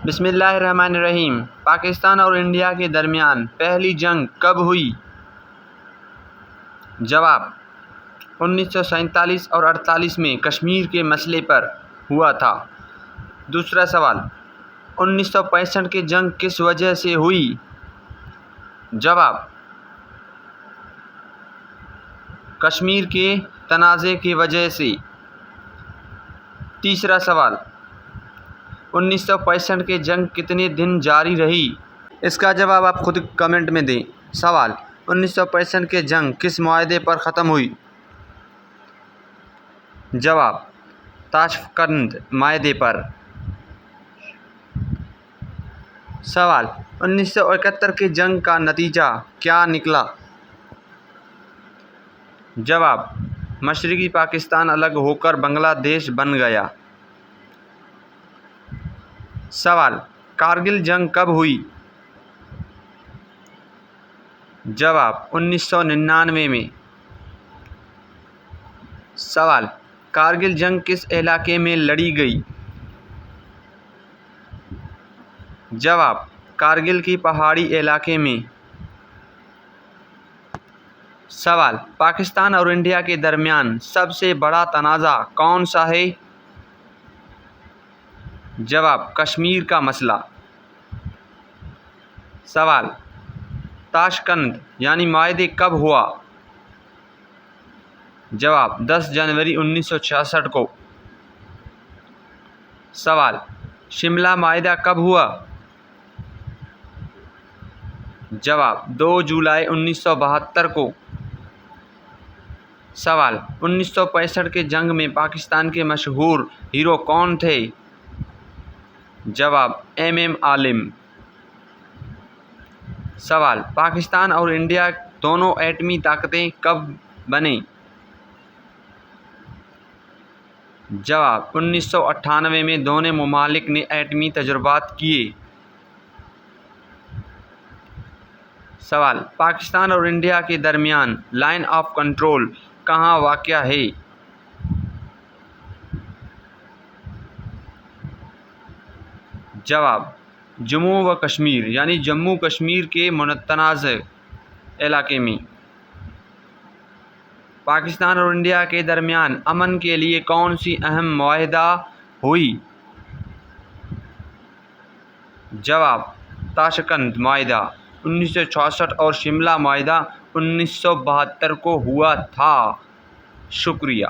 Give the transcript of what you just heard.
بسم اللہ الرحمن الرحیم۔ پاکستان اور انڈیا کے درمیان پہلی جنگ کب ہوئی؟ جواب: 1947 اور 48 میں کشمیر کے مسئلے پر ہوا تھا۔ دوسرا سوال: 1965 کی جنگ کس وجہ سے ہوئی؟ جواب: کشمیر کے تنازع کی وجہ سے۔ تیسرا سوال: 1965 کی جنگ کتنے دن جاری رہی؟ اس کا جواب آپ خود کمنٹ میں دیں۔ سوال: 1965 کی جنگ کس معاہدے پر ختم ہوئی؟ جواب: تاشقند معاہدے پر۔ سوال: 1971 کی جنگ کا نتیجہ کیا نکلا؟ جواب: مشرقی پاکستان الگ ہو کر بنگلہ دیش بن گیا۔ سوال: کارگل جنگ کب ہوئی؟ جواب: 1999 میں۔ سوال: کارگل جنگ کس علاقے میں لڑی گئی؟ جواب: کارگل کے پہاڑی علاقے میں۔ سوال: پاکستان اور انڈیا کے درمیان سب سے بڑا تنازع کون سا ہے؟ جواب: کشمیر کا مسئلہ۔ سوال: تاشقند یعنی معاہدہ کب ہوا؟ جواب: 10 جنوری 1966 کو۔ سوال: شملہ معاہدہ کب ہوا؟ جواب: 2 جولائی 1972 کو۔ سوال: 1965 کی جنگ میں پاکستان کے مشہور ہیرو کون تھے؟ جواب: MM عالم۔ سوال: پاکستان اور انڈیا دونوں ایٹمی طاقتیں کب بنیں؟ جواب: 1998 میں دونوں ممالک نے ایٹمی تجربات کیے۔ سوال: پاکستان اور انڈیا کے درمیان لائن آف کنٹرول کہاں واقع ہے؟ جواب: جموں و کشمیر یعنی جموں کشمیر کے متنازع علاقے میں۔ پاکستان اور انڈیا کے درمیان امن کے لیے کون سی اہم معاہدہ ہوئی؟ جواب: تاشقند معاہدہ 1966 اور شملہ معاہدہ 1972 کو ہوا تھا۔ شکریہ۔